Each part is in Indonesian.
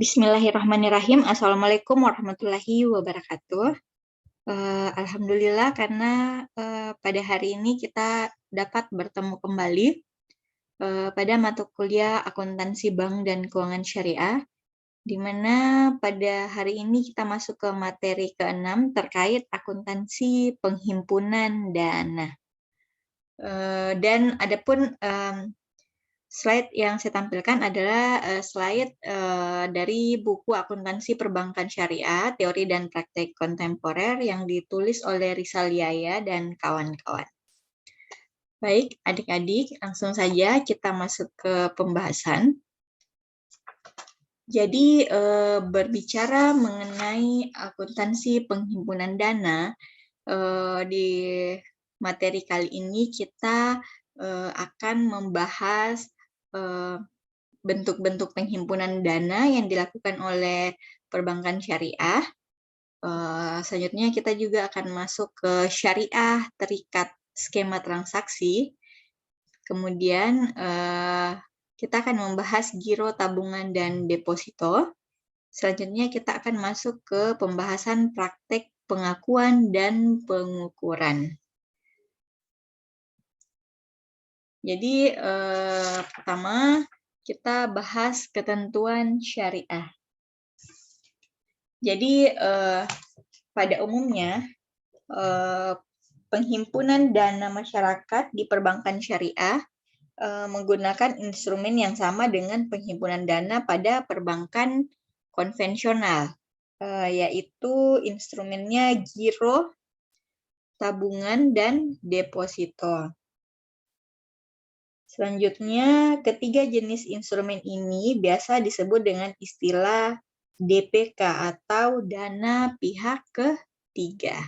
Bismillahirrahmanirrahim. Assalamualaikum warahmatullahi wabarakatuh. Alhamdulillah karena pada hari ini kita dapat bertemu kembali pada mata kuliah Akuntansi Bank dan Keuangan Syariah, di mana pada hari ini kita masuk ke materi ke-6 terkait akuntansi penghimpunan dana. Dan adapun slide yang saya tampilkan adalah slide dari buku Akuntansi Perbankan Syariah, Teori dan Praktek Kontemporer yang ditulis oleh Rizal Yahya dan kawan-kawan. Baik, adik-adik, langsung saja kita masuk ke pembahasan. Jadi, berbicara mengenai akuntansi penghimpunan dana, di materi kali ini kita akan membahas bentuk-bentuk penghimpunan dana yang dilakukan oleh perbankan syariah. Selanjutnya kita juga akan masuk ke syariah terikat skema transaksi. Kemudian kita akan membahas giro tabungan dan deposito. Selanjutnya kita akan masuk ke pembahasan praktek pengakuan dan pengukuran. Jadi pertama kita bahas ketentuan syariah. Jadi pada umumnya penghimpunan dana masyarakat di perbankan syariah menggunakan instrumen yang sama dengan penghimpunan dana pada perbankan konvensional, yaitu instrumennya giro, tabungan, dan deposito. Selanjutnya, ketiga jenis instrumen ini biasa disebut dengan istilah DPK atau dana pihak ketiga.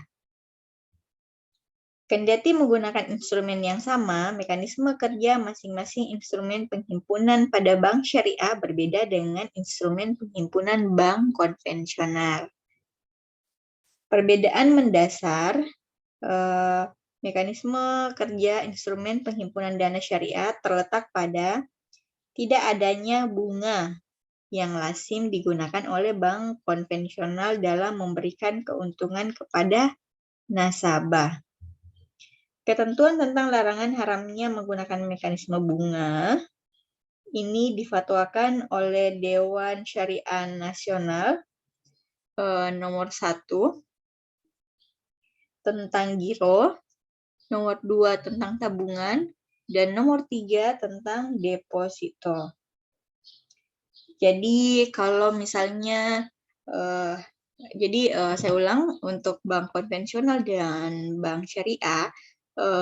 Kendati menggunakan instrumen yang sama, mekanisme kerja masing-masing instrumen penghimpunan pada bank syariah berbeda dengan instrumen penghimpunan bank konvensional. Perbedaan mendasar mekanisme kerja instrumen penghimpunan dana syariah terletak pada tidak adanya bunga yang lazim digunakan oleh bank konvensional dalam memberikan keuntungan kepada nasabah. Ketentuan tentang larangan haramnya menggunakan mekanisme bunga ini difatwakan oleh Dewan Syariah Nasional nomor 1 tentang giro, nomor 2 tentang tabungan, dan nomor 3 tentang deposito. Jadi kalau misalnya, saya ulang, untuk bank konvensional dan bank syariah,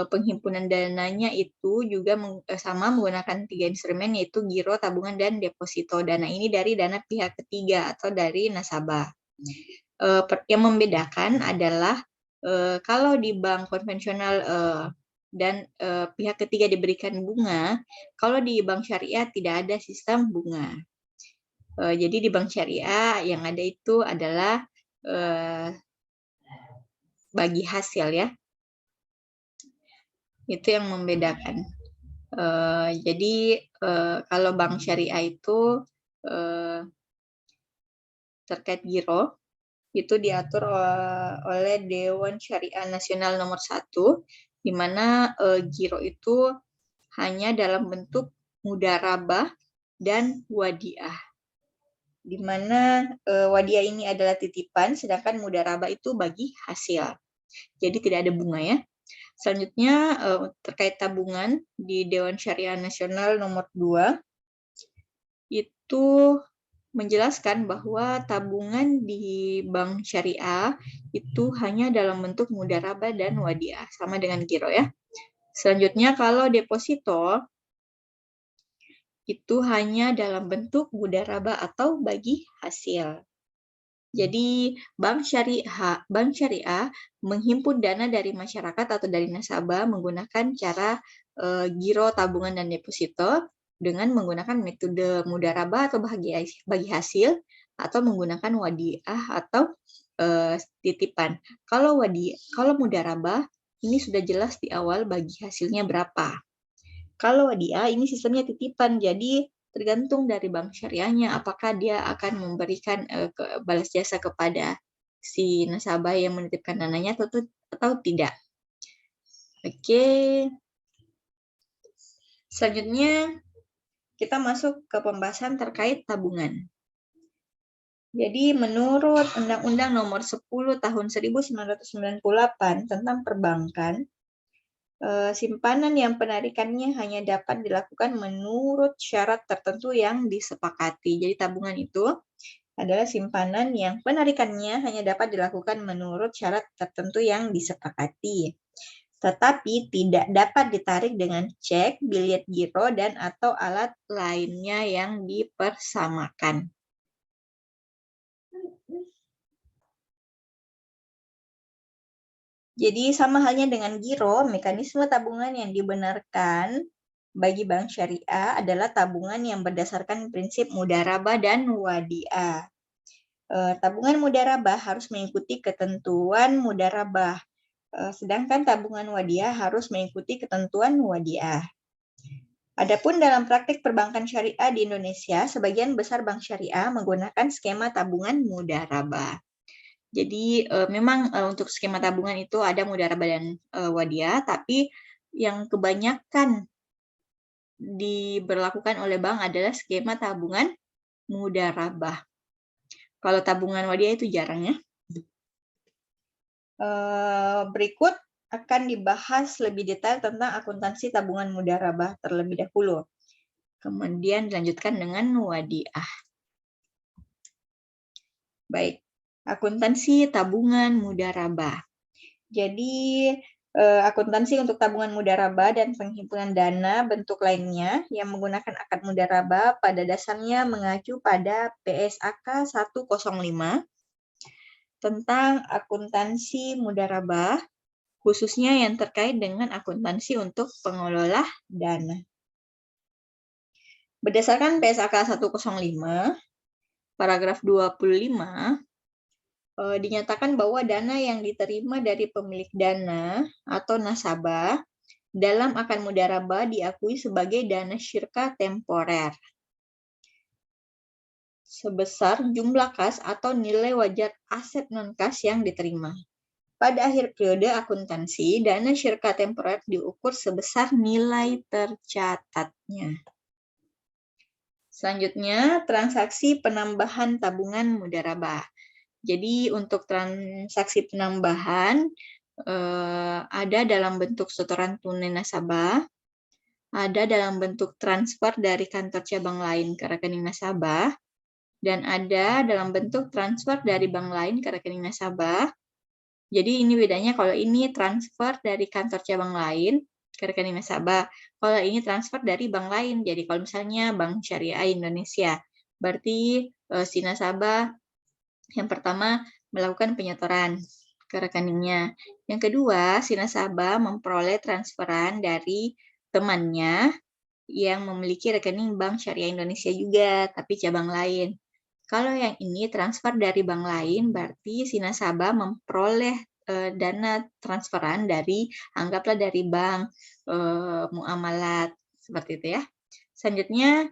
penghimpunan dananya itu juga sama menggunakan 3 instrumen, yaitu giro, tabungan, dan deposito. Dana ini dari dana pihak ketiga atau dari nasabah. Yang membedakan adalah kalau di bank konvensional dan pihak ketiga diberikan bunga, kalau di bank syariah tidak ada sistem bunga. Jadi di bank syariah yang ada itu adalah bagi hasil ya. Itu yang membedakan. Jadi kalau bank syariah itu terkait giro, itu diatur oleh Dewan Syariah Nasional nomor 1, di mana giro itu hanya dalam bentuk mudharabah dan wadiah. Di mana wadiah ini adalah titipan, sedangkan mudharabah itu bagi hasil. Jadi tidak ada bunga ya. Selanjutnya terkait tabungan di Dewan Syariah Nasional nomor 2, itu menjelaskan bahwa tabungan di bank syariah itu hanya dalam bentuk mudharabah dan wadiah, sama dengan giro ya. Selanjutnya kalau deposito itu hanya dalam bentuk mudharabah atau bagi hasil. Jadi bank syariah menghimpun dana dari masyarakat atau dari nasabah menggunakan cara giro, tabungan, dan deposito dengan menggunakan metode mudharabah atau bagi hasil, atau menggunakan wadiah atau titipan. Kalau mudharabah ini sudah jelas di awal bagi hasilnya berapa. Kalau wadiah ini sistemnya titipan, jadi tergantung dari bank syariahnya apakah dia akan memberikan balas jasa kepada si nasabah yang menitipkan dananya atau tidak. Oke. Selanjutnya kita masuk ke pembahasan terkait tabungan. Jadi menurut Undang-Undang Nomor 10 Tahun 1998 tentang perbankan, simpanan yang penarikannya hanya dapat dilakukan menurut syarat tertentu yang disepakati. Jadi tabungan itu adalah simpanan yang penarikannya hanya dapat dilakukan menurut syarat tertentu yang disepakati, tetapi tidak dapat ditarik dengan cek, biliet giro, dan atau alat lainnya yang dipersamakan. Jadi sama halnya dengan giro, mekanisme tabungan yang dibenarkan bagi bank syariah adalah tabungan yang berdasarkan prinsip mudharabah dan wadiah. Tabungan mudharabah harus mengikuti ketentuan mudharabah, sedangkan tabungan wadiah harus mengikuti ketentuan wadiah. Adapun dalam praktik perbankan syariah di Indonesia, sebagian besar bank syariah menggunakan skema tabungan mudharabah. Jadi memang untuk skema tabungan itu ada mudharabah dan wadiah, tapi yang kebanyakan diberlakukan oleh bank adalah skema tabungan mudharabah. Kalau tabungan wadiah itu jarang ya. Berikut akan dibahas lebih detail tentang akuntansi tabungan mudharabah terlebih dahulu. Kemudian dilanjutkan dengan wadiah. Baik. Akuntansi tabungan mudharabah. Jadi, akuntansi untuk tabungan mudharabah dan penghimpunan dana bentuk lainnya yang menggunakan akad mudharabah pada dasarnya mengacu pada PSAK 105 tentang akuntansi mudharabah, khususnya yang terkait dengan akuntansi untuk pengelola dana. Berdasarkan PSAK 105, paragraf 25, dinyatakan bahwa dana yang diterima dari pemilik dana atau nasabah dalam akad mudharabah diakui sebagai dana syirka temporer sebesar jumlah kas atau nilai wajar aset non-kas yang diterima. Pada akhir periode akuntansi, dana syirka temporer diukur sebesar nilai tercatatnya. Selanjutnya, transaksi penambahan tabungan mudharabah. Jadi untuk transaksi penambahan ada dalam bentuk setoran tunai nasabah, ada dalam bentuk transfer dari kantor cabang lain ke rekening nasabah, dan ada dalam bentuk transfer dari bank lain ke rekening nasabah. Jadi ini bedanya, kalau ini transfer dari kantor cabang lain ke rekening nasabah, kalau ini transfer dari bank lain. Jadi kalau misalnya Bank Syariah Indonesia, berarti si nasabah yang pertama melakukan penyetoran ke rekeningnya. Yang kedua, si nasabah memperoleh transferan dari temannya yang memiliki rekening Bank Syariah Indonesia juga, tapi cabang lain. Kalau yang ini transfer dari bank lain, berarti si nasabah memperoleh dana transferan dari, anggaplah dari bank muamalat, seperti itu ya. Selanjutnya,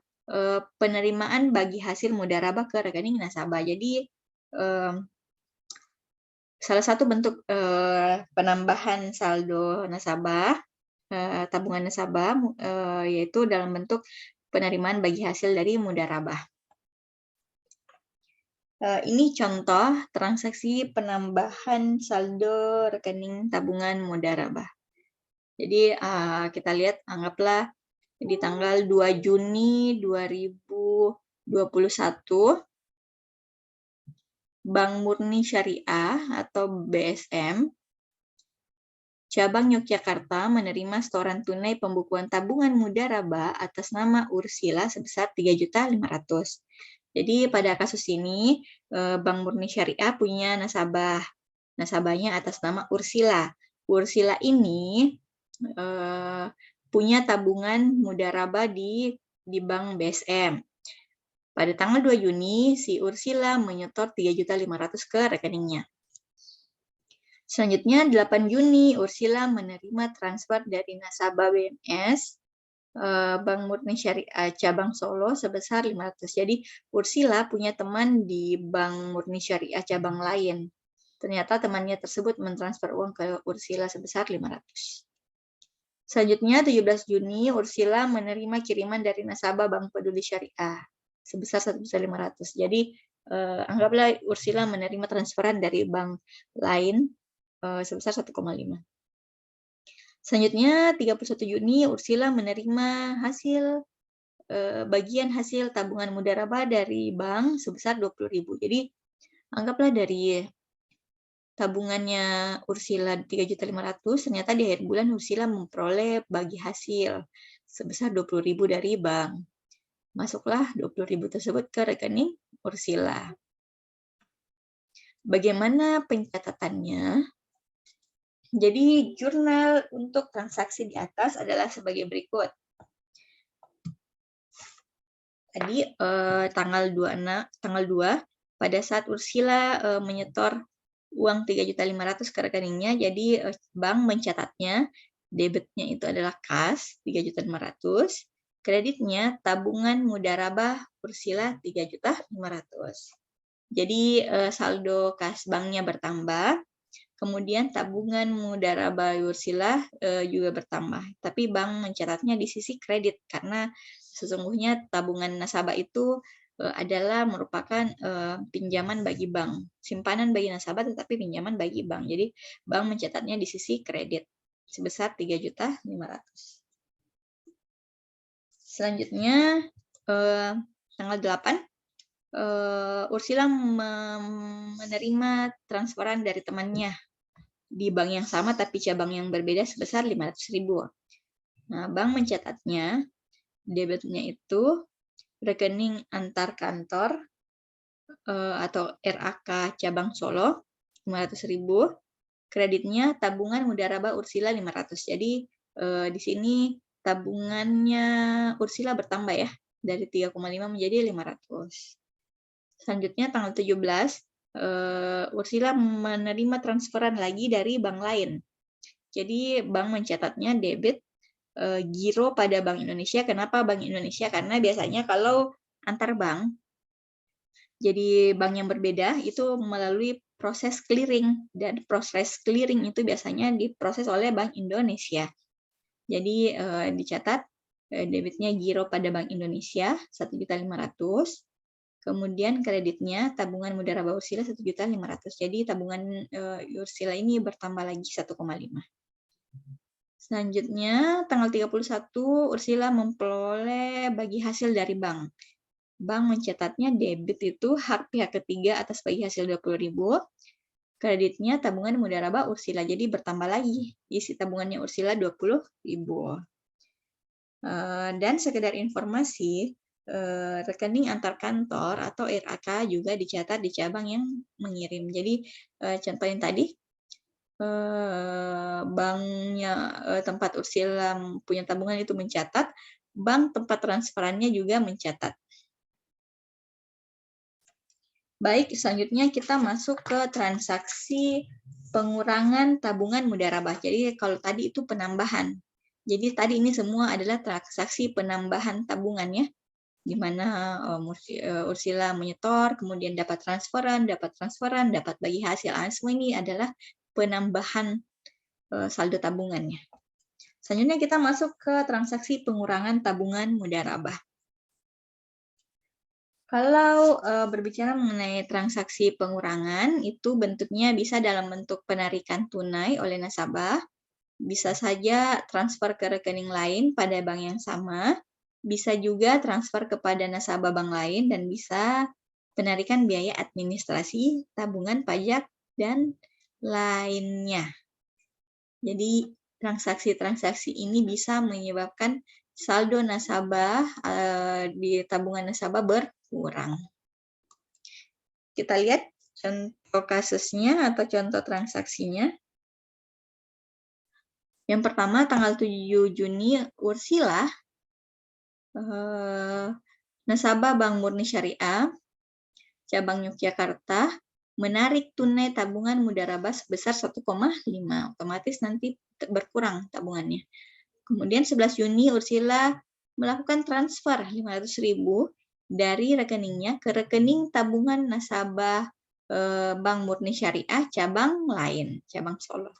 penerimaan bagi hasil mudharabah ke rekening nasabah. Jadi, salah satu bentuk penambahan saldo nasabah, tabungan nasabah, yaitu dalam bentuk penerimaan bagi hasil dari mudharabah. Ini contoh transaksi penambahan saldo rekening tabungan mudharabah. Jadi kita lihat, anggaplah di tanggal 2 Juni 2021, Bank Murni Syariah atau BSM, cabang Yogyakarta menerima setoran tunai pembukuan tabungan mudharabah atas nama Ursila sebesar 3.500.000. Jadi pada kasus ini Bank Murni Syariah punya nasabah. Nasabahnya atas nama Ursila. Ursila ini punya tabungan mudharabah di Bank BSM. Pada tanggal 2 Juni, si Ursila menyetor 3.500.000 ke rekeningnya. Selanjutnya, 8 Juni, Ursila menerima transfer dari nasabah BMS Bank Murni Syariah cabang Solo sebesar 500. Jadi Ursila punya teman di Bank Murni Syariah cabang lain. Ternyata temannya tersebut mentransfer uang ke Ursila sebesar 500. Selanjutnya 17 Juni Ursila menerima kiriman dari nasabah Bank Peduli Syariah sebesar 1.500.000. Jadi anggaplah Ursila menerima transferan dari bank lain sebesar 1,5. Selanjutnya 31 Juni Ursila menerima bagian hasil tabungan mudharabah dari bank sebesar 20.000. Jadi anggaplah dari tabungannya Ursila 3.500.000, ternyata di akhir bulan Ursila memperoleh bagi hasil sebesar 20.000 dari bank. Masuklah 20.000 tersebut ke rekening Ursila. Bagaimana pencatatannya? Jadi jurnal untuk transaksi di atas adalah sebagai berikut. Tadi tanggal 2 pada saat Ursila menyetor uang 3.500.000 ke rekeningnya, jadi bank mencatatnya, debitnya itu adalah kas 3.500.000, kreditnya tabungan mudharabah Ursila 3.500.000. Jadi saldo kas banknya bertambah, kemudian tabungan mudharabah Ursila juga bertambah. Tapi bank mencatatnya di sisi kredit karena sesungguhnya tabungan nasabah itu adalah merupakan pinjaman bagi bank, simpanan bagi nasabah tetapi pinjaman bagi bank. Jadi bank mencatatnya di sisi kredit sebesar 3.500.000. Selanjutnya tanggal 8 Ursila menerima transferan dari temannya di bank yang sama tapi cabang yang berbeda sebesar 500.000. Nah, bank mencatatnya debitnya itu rekening antar kantor atau RAK cabang Solo 500.000, kreditnya tabungan mudharabah Ursila 500. Jadi di sini tabungannya Ursila bertambah ya dari 3,5 menjadi 500. Selanjutnya tanggal 17 Ursila menerima transferan lagi dari bank lain. Jadi bank mencatatnya debit giro pada Bank Indonesia. Kenapa Bank Indonesia? Karena biasanya kalau antar bank, jadi bank yang berbeda itu melalui proses clearing, dan proses clearing itu biasanya diproses oleh Bank Indonesia. Jadi dicatat debitnya giro pada Bank Indonesia 1.500.000, kemudian kreditnya tabungan mudharabah Ursila 1.500.000. Jadi tabungan Ursila ini bertambah lagi 1,5. Selanjutnya, tanggal 31, Ursila memperoleh bagi hasil dari bank. Bank mencatatnya debit itu hak pihak ketiga atas bagi hasil 20.000, kreditnya tabungan mudharabah Ursila. Jadi bertambah lagi, isi tabungannya Ursila 20.000. Dan sekedar informasi, rekening antar kantor atau RAK juga dicatat di cabang yang mengirim. Jadi contoh yang tadi, banknya tempat Ursila punya tabungan itu mencatat, bank tempat transferannya juga mencatat. Baik, selanjutnya kita masuk ke transaksi pengurangan tabungan mudharabah. Jadi kalau tadi itu penambahan. Jadi tadi ini semua adalah transaksi penambahan tabungan ya, di mana Ursila menyetor, kemudian dapat transferan, dapat bagi hasil. Semua ini adalah penambahan saldo tabungannya. Selanjutnya kita masuk ke transaksi pengurangan tabungan mudharabah. Kalau berbicara mengenai transaksi pengurangan, itu bentuknya bisa dalam bentuk penarikan tunai oleh nasabah, bisa saja transfer ke rekening lain pada bank yang sama, bisa juga transfer kepada nasabah bank lain, dan bisa penarikan biaya administrasi, tabungan pajak, dan lainnya. Jadi transaksi-transaksi ini bisa menyebabkan saldo nasabah di tabungan nasabah berkurang. Kita lihat contoh kasusnya atau contoh transaksinya. Yang pertama tanggal 7 Juni Ursila, nasabah Bank Murni Syariah cabang Yogyakarta menarik tunai tabungan mudharabah sebesar 1,5, otomatis nanti berkurang tabungannya. Kemudian 11 Juni Ursila melakukan transfer 500.000 dari rekeningnya ke rekening tabungan nasabah Bank Murni Syariah cabang lain, cabang Solo.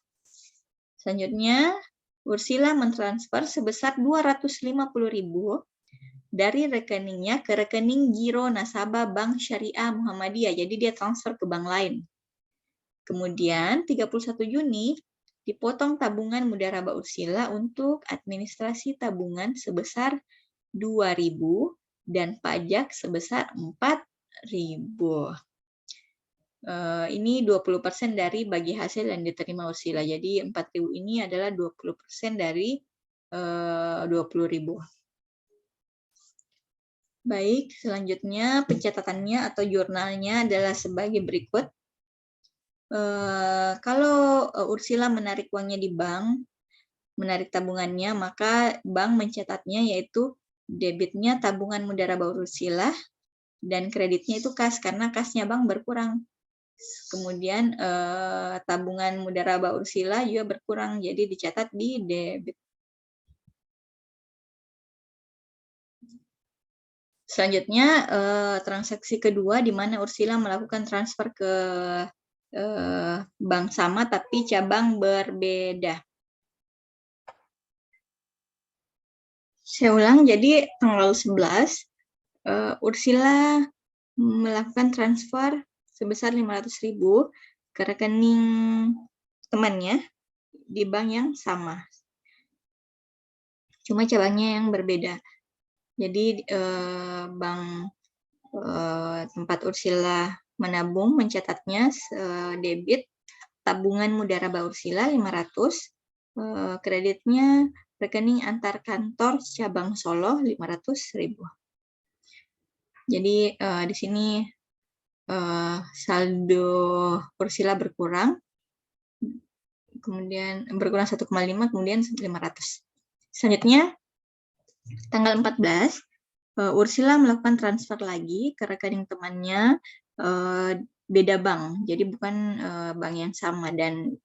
Selanjutnya, Ursila mentransfer sebesar 250.000 dari rekeningnya ke rekening giro nasabah Bank Syariah Muhammadiyah. Jadi dia transfer ke bank lain. Kemudian 31 Juni dipotong tabungan Mudharabah Ursila untuk administrasi tabungan sebesar 2.000 dan pajak sebesar 4.000. Ini 20% dari bagi hasil yang diterima Ursila. Jadi 4.000 ini adalah 20% dari 20.000. Baik, selanjutnya pencatatannya atau jurnalnya adalah sebagai berikut. Kalau Ursila menarik uangnya di bank, menarik tabungannya, maka bank mencatatnya yaitu debitnya tabungan Mudharabah Ursila dan kreditnya itu kas, karena kasnya bank berkurang. Kemudian tabungan Mudharabah Ursila juga berkurang, jadi dicatat di debit. Selanjutnya transaksi kedua di mana Ursila melakukan transfer ke bank sama tapi cabang berbeda. Saya ulang, jadi tanggal 11 Ursila melakukan transfer sebesar 500.000 ke rekening temannya di bank yang sama. Cuma cabangnya yang berbeda. Jadi bank tempat Ursila menabung mencatatnya debit tabungan Mudharabah Ursila 500, kreditnya rekening antar kantor cabang Solo 500.000. Jadi di sini saldo Ursila berkurang, kemudian berkurang 1,5, kemudian 500. Selanjutnya tanggal 14 Ursila melakukan transfer lagi ke rekening temannya beda bank, jadi bukan bank yang sama, dan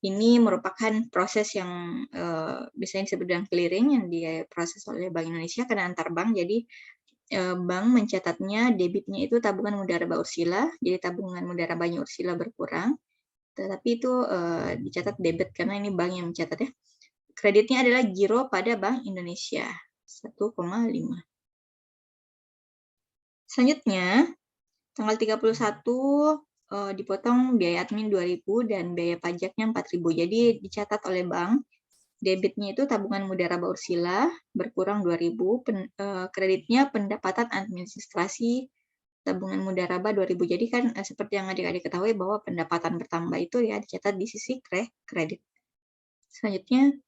ini merupakan proses yang biasanya disebut dengan clearing yang diproses oleh Bank Indonesia karena antar bank. Jadi bank mencatatnya debitnya itu tabungan Mudharabah Ursila, jadi tabungan Mudharabahnya Ursila berkurang, tetapi itu dicatat debit karena ini bank yang mencatat ya. Kreditnya adalah giro pada Bank Indonesia 1,5. Selanjutnya, tanggal 31 dipotong biaya admin 2.000 dan biaya pajaknya 4.000. Jadi dicatat oleh bank, debitnya itu tabungan Mudharabah Ursila berkurang 2.000, kreditnya pendapatan administrasi tabungan Mudharabah 2.000. Jadi kan seperti yang adik-adik ketahui bahwa pendapatan bertambah itu ya dicatat di sisi kredit. Selanjutnya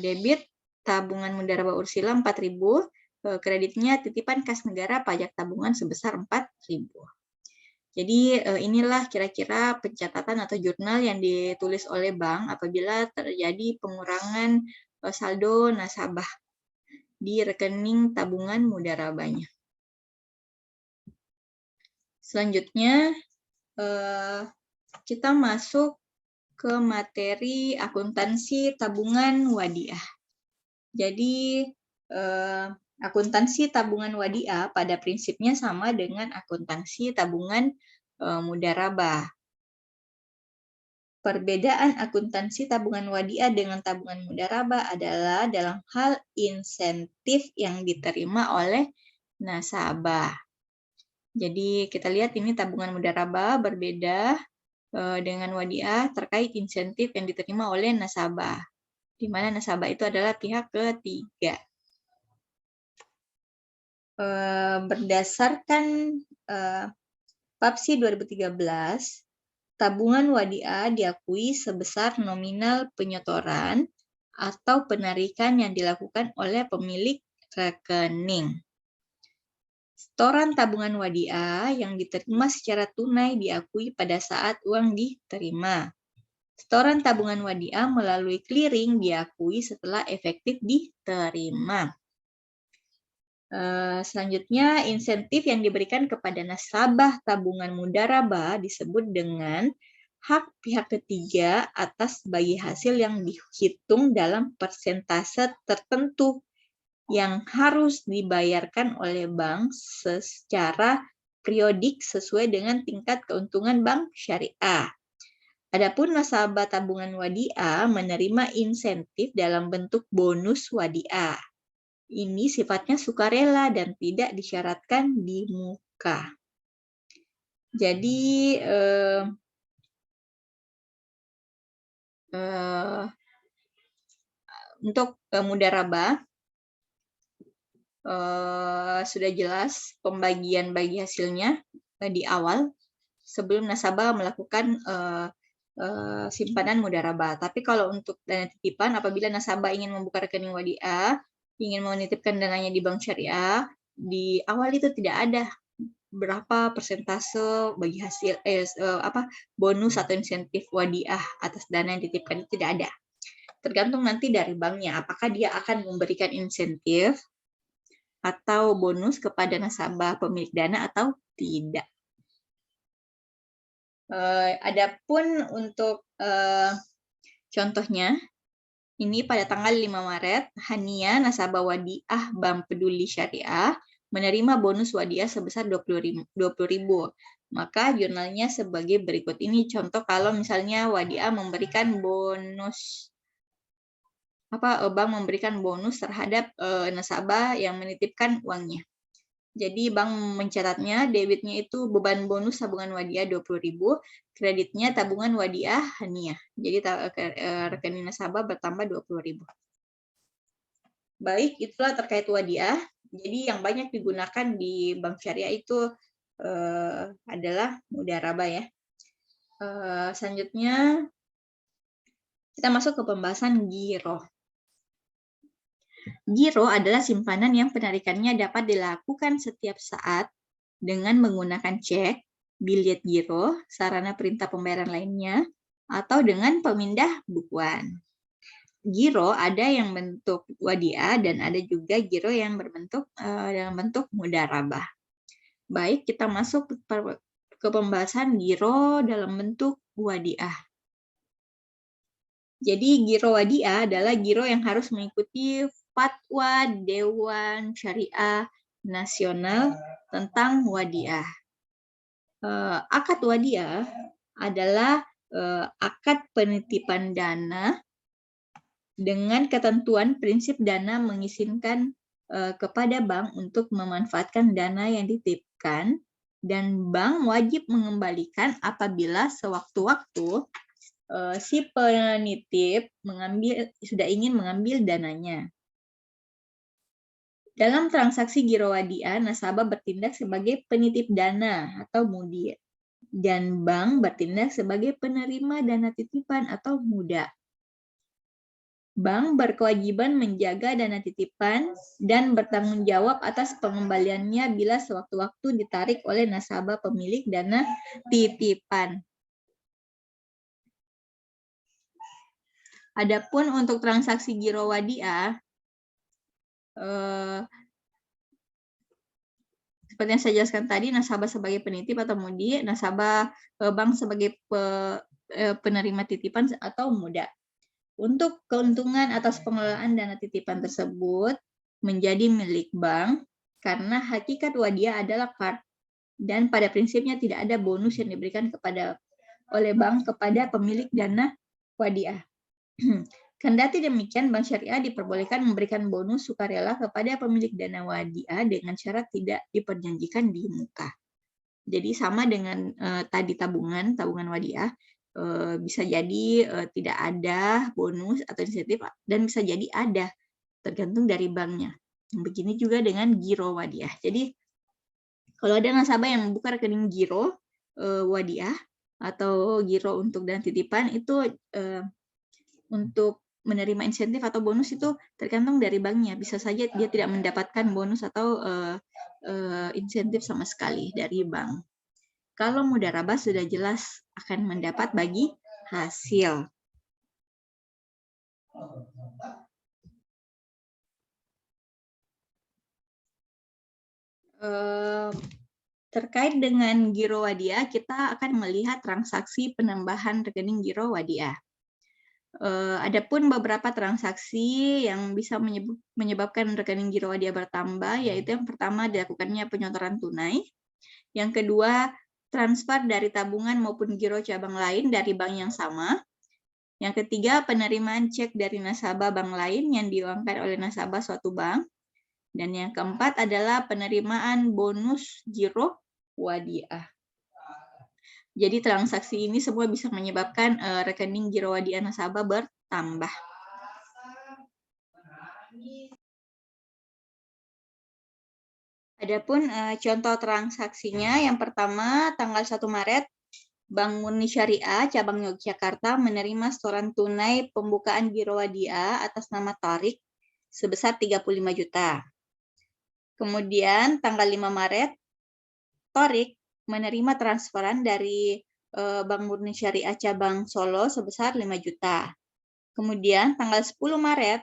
debit tabungan Mudharabah Ursila 4.000, kreditnya titipan kas negara pajak tabungan sebesar 4.000. Jadi inilah kira-kira pencatatan atau jurnal yang ditulis oleh bank apabila terjadi pengurangan saldo nasabah di rekening tabungan Mudharabahnya. Selanjutnya kita masuk ke materi akuntansi tabungan wadiah. Jadi akuntansi tabungan wadiah pada prinsipnya sama dengan akuntansi tabungan Mudharabah. Perbedaan akuntansi tabungan wadiah dengan tabungan Mudharabah adalah dalam hal insentif yang diterima oleh nasabah. Jadi kita lihat ini tabungan Mudharabah berbeda dengan wadiah terkait insentif yang diterima oleh nasabah, di mana nasabah itu adalah pihak ketiga. Berdasarkan PAPSI 2013, tabungan wadiah diakui sebesar nominal penyetoran atau penarikan yang dilakukan oleh pemilik rekening. Setoran tabungan wadiah yang diterima secara tunai diakui pada saat uang diterima. Setoran tabungan wadiah melalui clearing diakui setelah efektif diterima. Selanjutnya, insentif yang diberikan kepada nasabah tabungan Mudharabah disebut dengan hak pihak ketiga atas bagi hasil yang dihitung dalam persentase tertentu yang harus dibayarkan oleh bank secara periodik sesuai dengan tingkat keuntungan bank syariah. Adapun nasabah tabungan wadiah menerima insentif dalam bentuk bonus wadiah. Ini sifatnya sukarela dan tidak disyaratkan di muka. Jadi untuk mudharabah sudah jelas pembagian bagi hasilnya di awal sebelum nasabah melakukan simpanan mudharabah. Tapi kalau untuk dana titipan, apabila nasabah ingin membuka rekening wadiah, ingin menitipkan dananya di bank syariah, di awal itu tidak ada berapa persentase bagi hasil bonus atau insentif wadiah atas dana yang dititipkan, itu tidak ada. Tergantung nanti dari banknya, apakah dia akan memberikan insentif atau bonus kepada nasabah pemilik dana atau tidak. Adapun untuk contohnya, ini pada tanggal 5 Maret, Hania, nasabah wadiah Bank Peduli Syariah, menerima bonus wadiah sebesar 20.000. Maka jurnalnya sebagai berikut. Ini contoh kalau misalnya wadiah memberikan bonus, bank memberikan bonus terhadap nasabah yang menitipkan uangnya. Jadi bank mencatatnya, debitnya itu beban bonus tabungan wadiah 20.000, kreditnya tabungan wadiah Hania. Jadi rekening nasabah bertambah 20.000. Baik, itulah terkait wadiah. Jadi yang banyak digunakan di bank syariah itu adalah mudharabah ya. Selanjutnya kita masuk ke pembahasan giro. Giro adalah simpanan yang penarikannya dapat dilakukan setiap saat dengan menggunakan cek, bilet giro, sarana perintah pembayaran lainnya, atau dengan pemindah bukuan. Giro ada yang bentuk wadiah dan ada juga giro yang berbentuk dalam bentuk mudharabah. Baik, kita masuk ke pembahasan giro dalam bentuk wadiah. Jadi giro wadiah adalah giro yang harus mengikuti fatwa Dewan Syariah Nasional tentang wadiah. Akad wadiah adalah akad penitipan dana dengan ketentuan prinsip dana mengizinkan kepada bank untuk memanfaatkan dana yang dititipkan, dan bank wajib mengembalikan apabila sewaktu-waktu si penitip sudah ingin mengambil dananya. Dalam transaksi giro wadiah, nasabah bertindak sebagai penitip dana atau mudi, dan bank bertindak sebagai penerima dana titipan atau muda. Bank berkewajiban menjaga dana titipan dan bertanggung jawab atas pengembaliannya bila sewaktu-waktu ditarik oleh nasabah pemilik dana titipan. Adapun untuk transaksi giro wadiah, seperti yang saya jelaskan tadi, nasabah sebagai penitip atau mudi, nasabah bank sebagai penerima titipan atau muda. Untuk keuntungan atas pengelolaan dana titipan tersebut menjadi milik bank karena hakikat wadiah adalah qard, dan pada prinsipnya tidak ada bonus yang diberikan oleh bank kepada pemilik dana wadiah. Kendati demikian, bank syariah diperbolehkan memberikan bonus sukarela kepada pemilik dana wadiah dengan syarat tidak diperjanjikan di muka. Jadi sama dengan tadi tabungan wadiah, bisa jadi tidak ada bonus atau insentif, dan bisa jadi ada, tergantung dari banknya. Begini juga dengan giro wadiah. Jadi kalau ada nasabah yang membuka rekening giro wadiah atau giro untuk dana titipan, itu untuk menerima insentif atau bonus itu tergantung dari banknya. Bisa saja dia tidak mendapatkan bonus atau insentif sama sekali dari bank. Kalau mudharabah sudah jelas akan mendapat bagi hasil. Terkait dengan giro wadiah, kita akan melihat transaksi penambahan rekening giro wadiah. Adapun beberapa transaksi yang bisa menyebabkan rekening giro Wadia bertambah, yaitu yang pertama dilakukannya penyetoran tunai, yang kedua transfer dari tabungan maupun giro cabang lain dari bank yang sama, yang ketiga penerimaan cek dari nasabah bank lain yang diuangkan oleh nasabah suatu bank, dan yang keempat adalah penerimaan bonus giro Wadiah. Jadi transaksi ini semua bisa menyebabkan rekening giro Wadiah nasabah bertambah. Adapun contoh transaksinya, yang pertama tanggal 1 Maret, Bank Murni Syariah cabang Yogyakarta menerima setoran tunai pembukaan giro Wadiah atas nama Tharik sebesar 35 juta. Kemudian tanggal 5 Maret, Tharik menerima transferan dari Bank Murni Syariah cabang Solo sebesar 5 juta. Kemudian tanggal 10 Maret,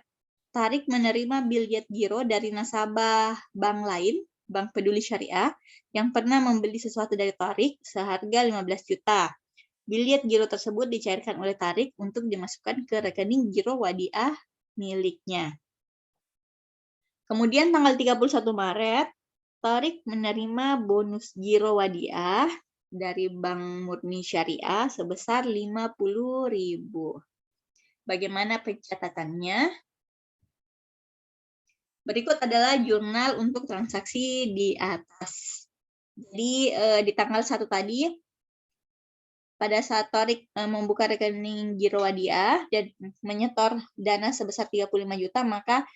Tharik menerima biljet giro dari nasabah bank lain, Bank Peduli Syariah, yang pernah membeli sesuatu dari Tharik seharga 15 juta. Biljet giro tersebut dicairkan oleh Tharik untuk dimasukkan ke rekening giro Wadiah miliknya. Kemudian tanggal 31 Maret, Tharik menerima bonus giro Wadiah dari Bank Murni Syariah sebesar 50.000. Bagaimana pencatatannya? Berikut adalah jurnal untuk transaksi di atas. Jadi di tanggal 1 tadi, pada saat Tharik membuka rekening giro Wadiah dan menyetor dana sebesar 35 juta, maka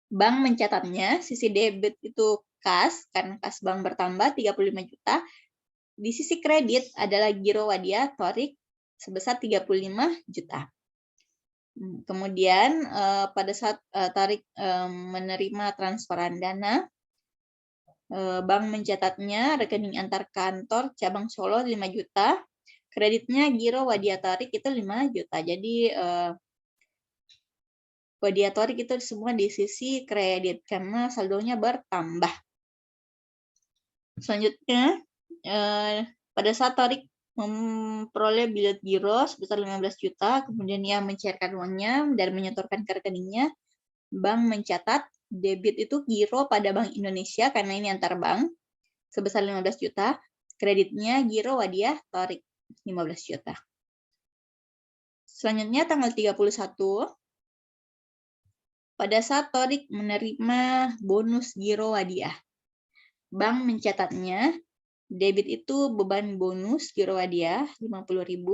bank mencatatnya sisi debit itu kas, karena kas bank bertambah 35 juta. Di sisi kredit adalah giro Wadiah Tharik sebesar 35 juta. Kemudian pada saat Tharik menerima transferan dana, bank mencatatnya rekening antar kantor cabang Solo 5 juta, kreditnya giro Wadiah Tharik itu 5 juta. Jadi Wadiah Tharik itu semua di sisi kredit karena saldonya bertambah. Selanjutnya, pada saat Tharik memperoleh biljet giro sebesar 15 juta, kemudian ia mencairkan uangnya dan menyetorkan ke rekeningnya, bank mencatat debit itu giro pada Bank Indonesia karena ini antar bank sebesar 15 juta, kreditnya giro Wadiah Tharik 15 juta. Selanjutnya tanggal 31, pada saat Tharik menerima bonus giro Wadiah, bank mencatatnya debit itu beban bonus giro Wadiah 50.000,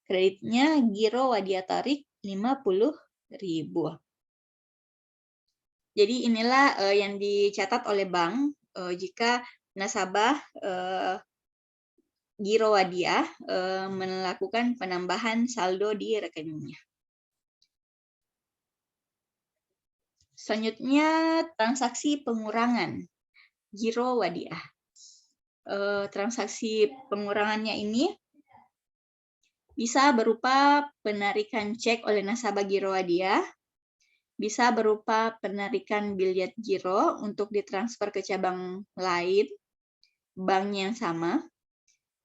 kreditnya giro Wadiah Tharik 50.000. Jadi inilah yang dicatat oleh bank jika nasabah giro Wadiah melakukan penambahan saldo di rekeningnya. Selanjutnya transaksi pengurangan giro Wadiah. Transaksi pengurangannya ini bisa berupa penarikan cek oleh nasabah giro Wadiah, bisa berupa penarikan biljet giro untuk ditransfer ke cabang lain, bank yang sama,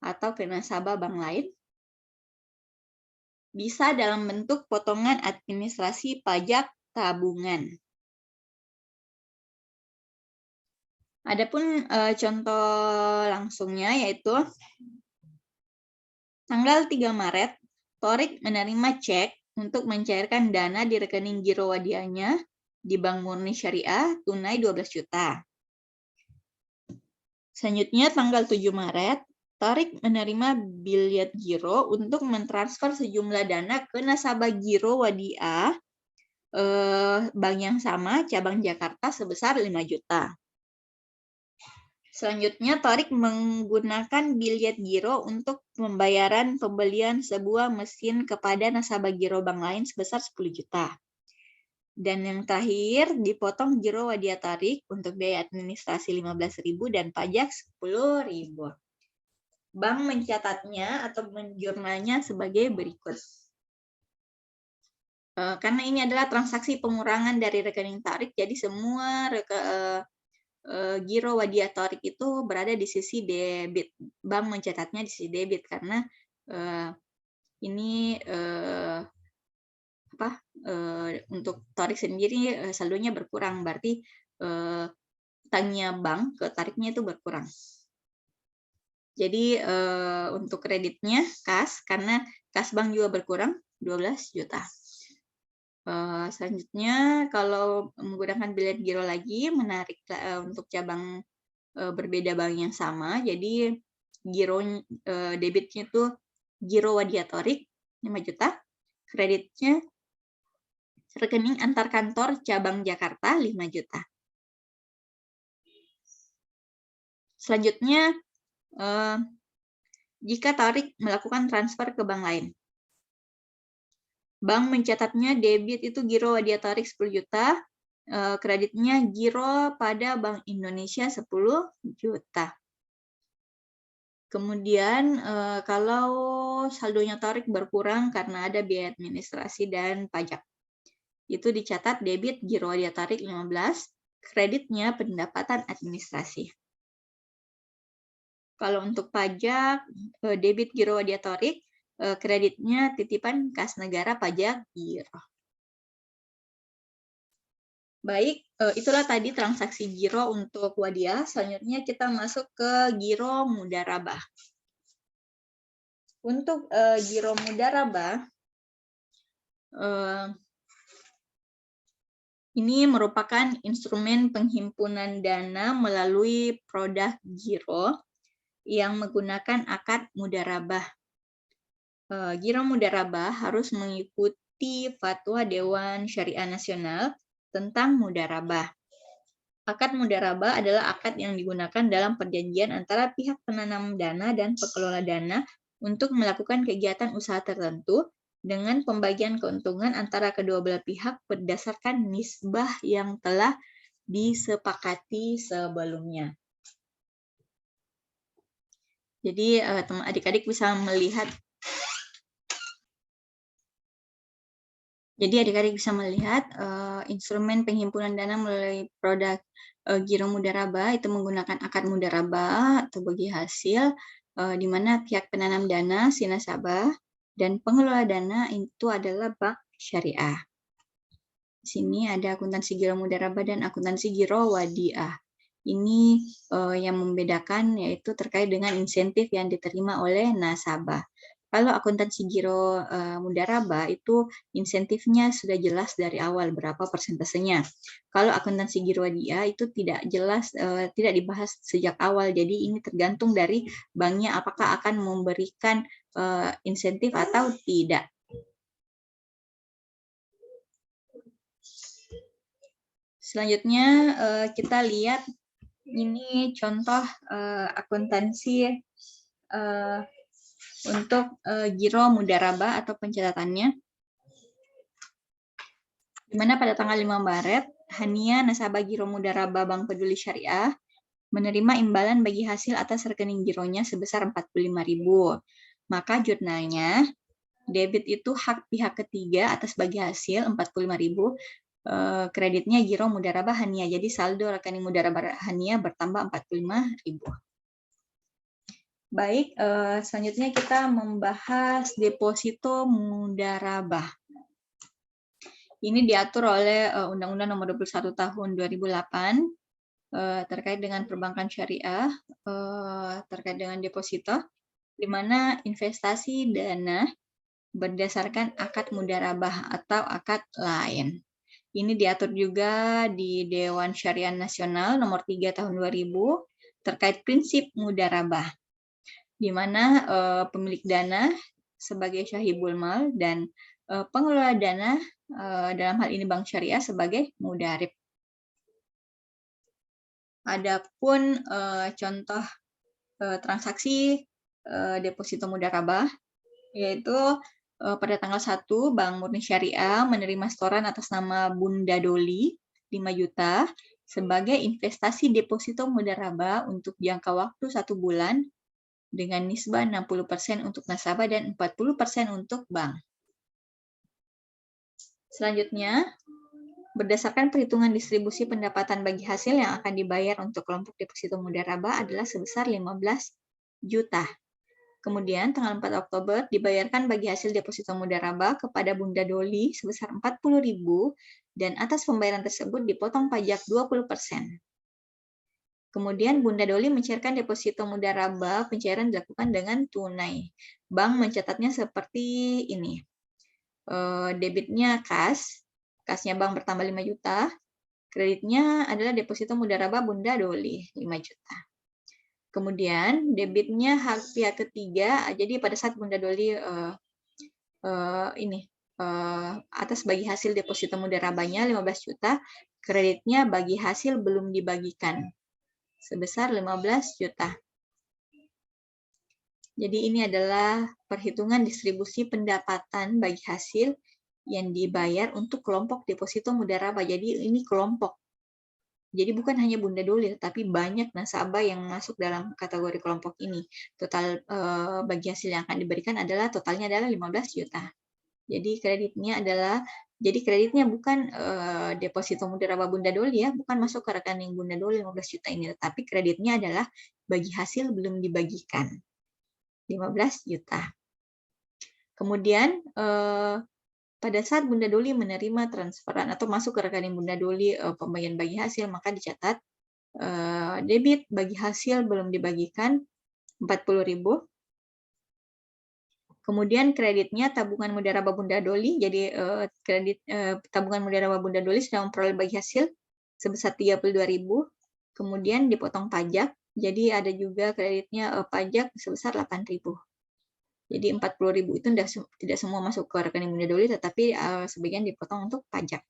atau ke nasabah bank lain. Bisa dalam bentuk potongan administrasi pajak tabungan. Adapun contoh langsungnya yaitu tanggal 3 Maret, Tharik menerima cek untuk mencairkan dana di rekening giro Wadiahnya di Bank Murni Syariah tunai 12 juta. Selanjutnya tanggal 7 Maret, Tharik menerima biljet giro untuk mentransfer sejumlah dana ke nasabah giro Wadiah bank yang sama cabang Jakarta sebesar 5 juta. Selanjutnya, Tharik menggunakan biljet giro untuk pembayaran pembelian sebuah mesin kepada nasabah giro bank lain sebesar 10 juta. Dan yang terakhir, dipotong giro Wadiah Tharik untuk biaya administrasi 15.000 dan pajak 10.000. Bank mencatatnya atau menjurnalnya sebagai berikut. Karena ini adalah transaksi pengurangan dari rekening Tharik, jadi semua giro Wadiah Tharik itu berada di sisi debit. Bank mencatatnya di sisi debit karena Ini untuk Torik sendiri saldonya berkurang, berarti utangnya bank ke Tariknya itu berkurang. Jadi untuk kreditnya kas, karena kas bank juga berkurang 12 juta. Selanjutnya kalau menggunakan bilet giro lagi, menarik untuk cabang berbeda bank yang sama. Jadi giro debitnya itu Giro Wadia Torik 5 juta, kreditnya rekening antar kantor cabang Jakarta 5 juta. Selanjutnya, jika Torik melakukan transfer ke bank lain. Bank mencatatnya debit itu Giro Wadia Torik 10 juta, kreditnya giro pada Bank Indonesia 10 juta. Kemudian kalau saldonya Torik berkurang karena ada biaya administrasi dan pajak, itu dicatat debit Giro Wadia Torik 15, kreditnya pendapatan administrasi. Kalau untuk pajak, debit Giro Wadia Torik, kreditnya titipan kas negara pajak giro. Baik, itulah tadi transaksi giro untuk Wadia. Selanjutnya kita masuk ke giro mudharabah. Untuk giro mudharabah, ini merupakan instrumen penghimpunan dana melalui produk giro yang menggunakan akad mudharabah. Giro mudharabah harus mengikuti Fatwa Dewan Syariah Nasional tentang mudharabah. Akad mudharabah adalah akad yang digunakan dalam perjanjian antara pihak penanam dana dan pengelola dana untuk melakukan kegiatan usaha tertentu dengan pembagian keuntungan antara kedua belah pihak berdasarkan nisbah yang telah disepakati sebelumnya. Jadi adik-adik bisa melihat instrumen penghimpunan dana melalui produk giro mudharabah itu menggunakan akad mudharabah atau bagi hasil, di mana pihak penanam dana si nasabah dan pengelola dana itu adalah bank syariah. Di sini ada akuntansi giro mudharabah dan akuntansi giro wadiah. Ini yang membedakan yaitu terkait dengan insentif yang diterima oleh nasabah. Kalau akuntansi giro mudharabah itu insentifnya sudah jelas dari awal berapa persentasenya. Kalau akuntansi giro wadiah itu tidak jelas, tidak dibahas sejak awal. Jadi ini tergantung dari banknya apakah akan memberikan insentif atau tidak. Selanjutnya kita lihat ini contoh akuntansi untuk giro mudharabah atau pencatatannya, di mana pada tanggal 5 Maret, Hania nasabah giro mudharabah Bank Peduli Syariah menerima imbalan bagi hasil atas rekening gironya sebesar 45.000. Maka jurnalnya debit itu hak pihak ketiga atas bagi hasil 45.000, kreditnya giro mudharabah Hania. Jadi saldo rekening mudharabah Hania bertambah 45.000. Baik, selanjutnya kita membahas deposito mudharabah. Ini diatur oleh Undang-Undang Nomor 21 Tahun 2008 terkait dengan perbankan syariah, terkait dengan deposito, di mana investasi dana berdasarkan akad mudharabah atau akad lain. Ini diatur juga di Dewan Syariah Nasional Nomor 3 Tahun 2000 terkait prinsip mudharabah, di mana pemilik dana sebagai syahibul mal dan pengelola dana dalam hal ini bank syariah sebagai mudharib. Adapun contoh transaksi deposito mudharabah, yaitu pada tanggal 1 Bank Murni Syariah menerima setoran atas nama Bunda Doli 5 juta sebagai investasi deposito mudharabah untuk jangka waktu 1 bulan dengan nisbah 60% untuk nasabah dan 40% untuk bank. Selanjutnya, berdasarkan perhitungan distribusi pendapatan bagi hasil yang akan dibayar untuk kelompok deposito mudharabah adalah sebesar 15 juta. Kemudian tanggal 4 Oktober dibayarkan bagi hasil deposito mudharabah kepada Bunda Doli sebesar 40.000 dan atas pembayaran tersebut dipotong pajak 20%. Kemudian Bunda Doli mencairkan deposito mudharabah, pencairan dilakukan dengan tunai. Bank mencatatnya seperti ini. Debitnya kasnya bank bertambah 5 juta, kreditnya adalah deposito mudharabah Bunda Doli 5 juta. Kemudian debitnya hak pihak ketiga, jadi pada saat Bunda Doli atas bagi hasil deposito mudharabahnya 15 juta, kreditnya bagi hasil belum dibagikan sebesar 15 juta. Jadi ini adalah perhitungan distribusi pendapatan bagi hasil yang dibayar untuk kelompok deposito mudharabah. Jadi ini kelompok. Jadi bukan hanya Bunda Doli, tapi banyak nasabah yang masuk dalam kategori kelompok ini. Total bagi hasil yang akan diberikan totalnya adalah 15 juta. Jadi kreditnya bukan deposito mudharabah Bunda Doli ya, bukan masuk ke rekening Bunda Doli 15 juta ini, tapi kreditnya adalah bagi hasil belum dibagikan 15 juta. Kemudian pada saat Bunda Doli menerima transferan atau masuk ke rekening Bunda Doli pembagian bagi hasil, maka dicatat debit bagi hasil belum dibagikan 40.000. Kemudian kreditnya tabungan mudharabah Bunda Doli, jadi tabungan mudharabah Bunda Doli sudah memperoleh bagi hasil sebesar 32.000. Kemudian dipotong pajak, jadi ada juga kreditnya pajak sebesar 8.000. Jadi 40.000 itu tidak semua masuk ke rekening Bunda Doli, tetapi sebagian dipotong untuk pajak.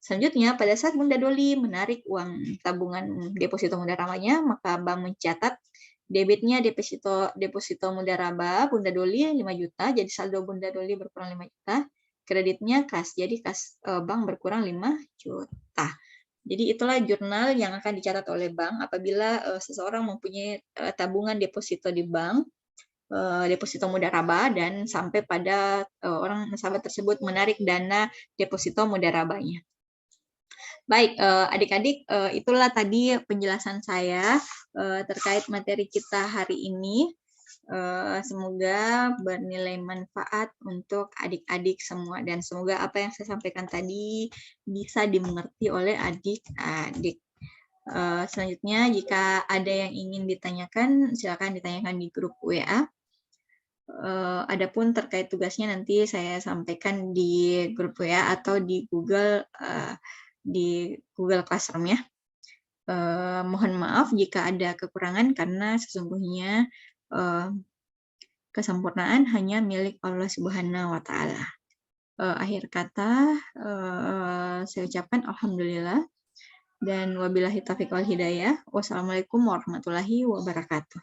Selanjutnya, pada saat Bunda Doli menarik uang tabungan deposito mudharabahnya, maka bank mencatat debitnya deposito mudharabah Bunda Doli 5 juta, jadi saldo Bunda Doli berkurang 5 juta. Kreditnya jadi bank berkurang 5 juta. Jadi itulah jurnal yang akan dicatat oleh bank apabila seseorang mempunyai tabungan deposito di bank, deposito mudharabah, dan sampai pada orang nasabah tersebut menarik dana deposito mudharabahnya. Baik, adik-adik, itulah tadi penjelasan saya terkait materi kita hari ini. Semoga bernilai manfaat untuk adik-adik semua, dan semoga apa yang saya sampaikan tadi bisa dimengerti oleh adik-adik. Selanjutnya, jika ada yang ingin ditanyakan, silakan ditanyakan di grup WA. Adapun terkait tugasnya nanti saya sampaikan di grup WA atau di Google Classroom ya. Mohon maaf jika ada kekurangan karena sesungguhnya kesempurnaan hanya milik Allah Subhanahu wa Ta'ala. Akhir kata saya ucapkan alhamdulillah dan wabillahi taufiq wal hidayah. Wassalamualaikum warahmatullahi wabarakatuh.